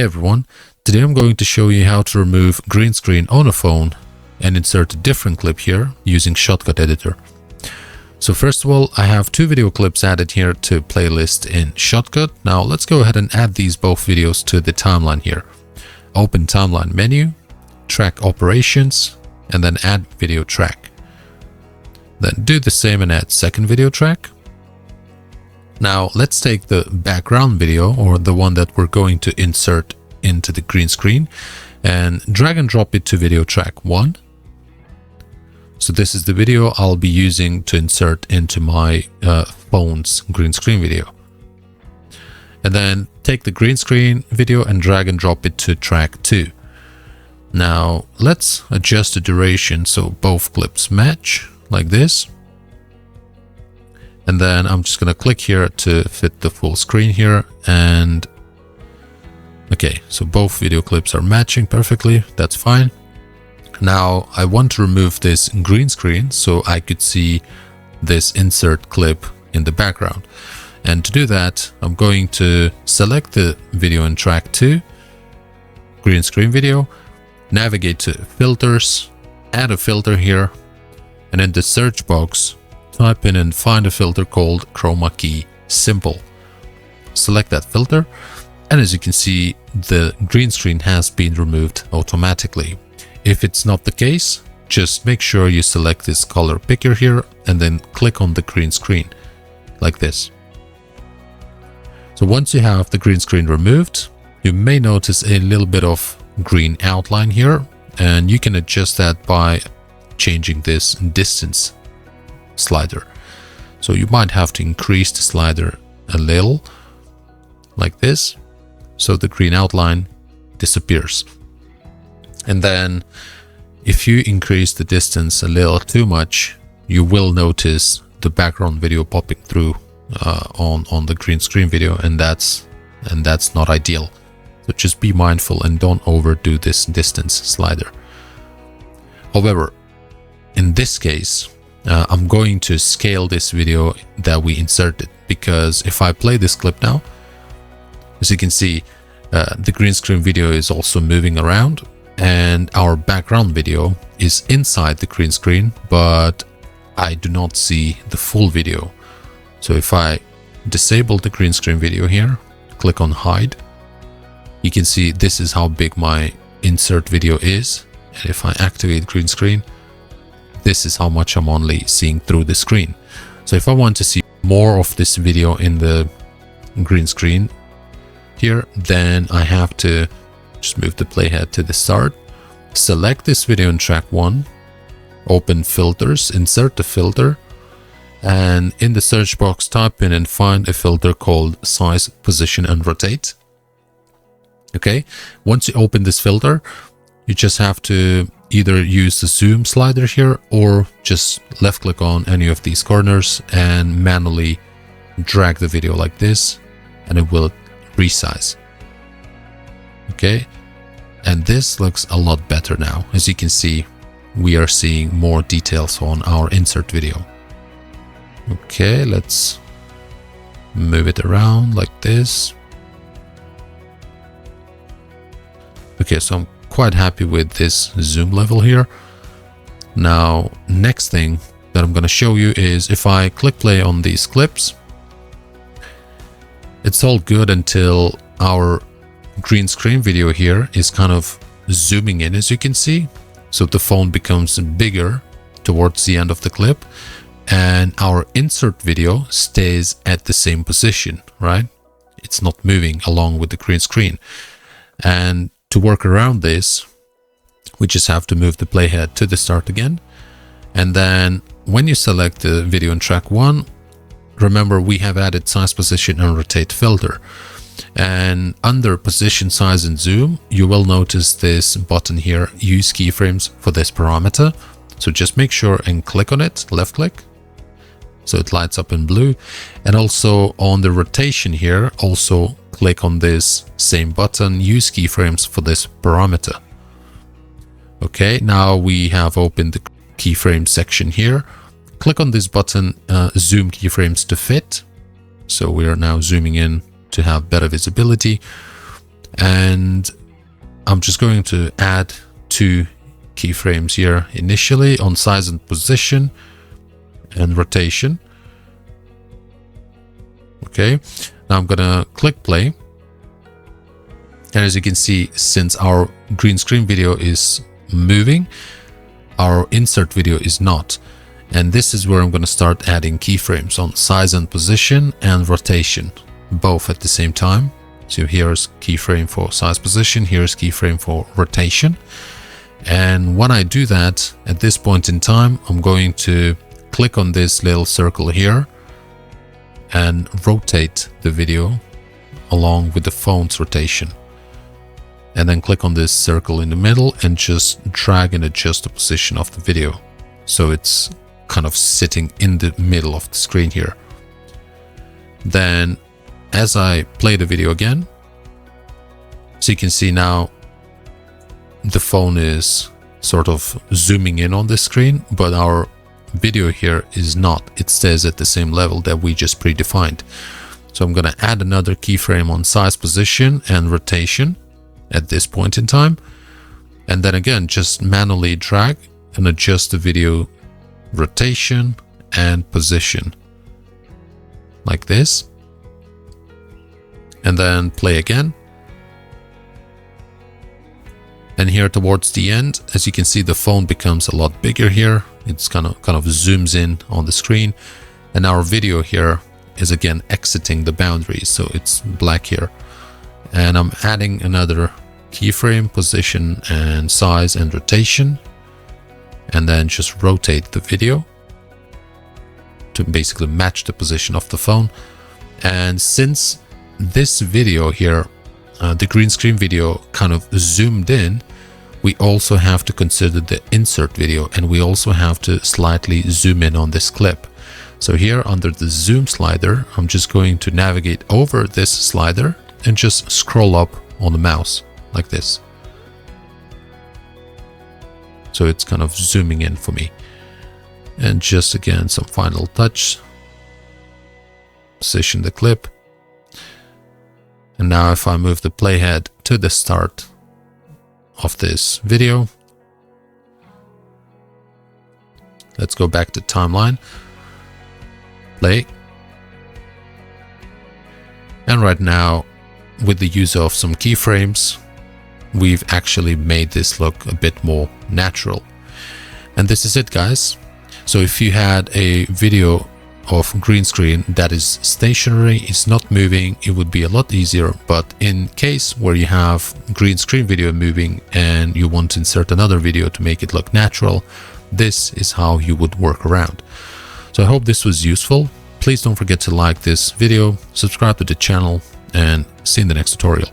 Hey everyone, today I'm going to show you how to remove green screen on a phone and insert a different clip here using Shotcut editor. So first of all, I have two video clips added here to playlist in Shotcut. Now let's go ahead and add these both videos to the timeline here. Open timeline menu, track operations, and then add video track. Then do the same and add second video track. Now let's take the background video, or the one that we're going to insert into the green screen, and drag and drop it to video track 1. So this is the video I'll be using to insert into my phone's green screen video. And then take the green screen video and drag and drop it to track 2. Now let's adjust the duration so both clips match like this. And then I'm just going to click here to fit the full screen here. And okay, so both video clips are matching perfectly. That's fine. Now I want to remove this green screen so I could see this insert clip in the background. And to do that, I'm going to select the video in track 2, green screen video, navigate to filters, add a filter here, and in the search box, type in and find a filter called Chroma Key Simple. Select that filter, and as you can see, the green screen has been removed automatically. If it's not the case, just make sure you select this color picker here and then click on the green screen like this. So once you have the green screen removed, you may notice a little bit of green outline here, and you can adjust that by changing this distance slider. So you might have to increase the slider a little like this, so the green outline disappears. And then if you increase the distance a little too much, you will notice the background video popping through on the green screen video, and that's not ideal. So just be mindful and don't overdo this distance slider. However, in this case, I'm going to scale this video that we inserted, because if I play this clip now, as you can see, the green screen video is also moving around, and our background video is inside the green screen, but I do not see the full video. So if I disable the green screen video here, click on hide, you can see this is how big my insert video is. And if I activate green screen, this is how much I'm only seeing through the screen. So if I want to see more of this video in the green screen here, then I have to just move the playhead to the start, select this video in track 1, open filters, insert the filter, and in the search box type in and find a filter called size, position, and rotate. Okay, once you open this filter, you just have to either use the zoom slider here or just left click on any of these corners and manually drag the video like this, and it will resize. Okay, and this looks a lot better now. As you can see, we are seeing more details on our insert video. Okay, let's move it around like this. Okay, so I'm quite happy with this zoom level here. Now, next thing that I'm going to show you is if I click play on these clips, it's all good until our green screen video here is kind of zooming in, as you can see. So the phone becomes bigger towards the end of the clip, and our insert video stays at the same position, right? It's not moving along with the green screen. And to work around this, we just have to move the playhead to the start again. And then when you select the video in track 1, remember we have added size, position, and rotate filter. And under position, size, and zoom, you will notice this button here, use keyframes for this parameter. So just make sure and click on it, left click, so it lights up in blue. And also on the rotation here, also click on this same button, use keyframes for this parameter. Okay, now we have opened the keyframe section here. Click on this button, zoom keyframes to fit. So we are now zooming in to have better visibility. And I'm just going to add 2 keyframes here initially on size and position and rotation. Okay, now I'm gonna click play. And as you can see, since our green screen video is moving, our insert video is not. And this is where I'm going to start adding keyframes on size and position and rotation, both at the same time. So here's keyframe for size position, here's keyframe for rotation. And when I do that, at this point in time, I'm going to click on this little circle here and rotate the video along with the phone's rotation. And then click on this circle in the middle and just drag and adjust the position of the video. So it's kind of sitting in the middle of the screen here. Then as I play the video again, so you can see now the phone is sort of zooming in on the screen, but our video here is not. It stays at the same level that we just predefined. So I'm going to add another keyframe on size, position and rotation at this point in time, and then again just manually drag and adjust the video rotation and position like this, and then play again. And here towards the end, as you can see, the phone becomes a lot bigger here. It's kind of zooms in on the screen, and our video here is again exiting the boundaries, so it's black here. And I'm adding another keyframe, position and size and rotation, and then just rotate the video to basically match the position of the phone. And since this video here, the green screen video kind of zoomed in, we also have to consider the insert video, and we also have to slightly zoom in on this clip. So here under the zoom slider, I'm just going to navigate over this slider and just scroll up on the mouse like this. So it's kind of zooming in for me. And just again, some final touch. Position the clip. And now if I move the playhead to the start of this video, let's go back to timeline, play. And right now, with the use of some keyframes, we've actually made this look a bit more natural. And this is it, guys. So if you had a video of green screen that is stationary, it's not moving, it would be a lot easier. But in case where you have green screen video moving and you want to insert another video to make it look natural, this is how you would work around. So I hope this was useful. Please don't forget to like this video, subscribe to the channel, and see you in the next tutorial.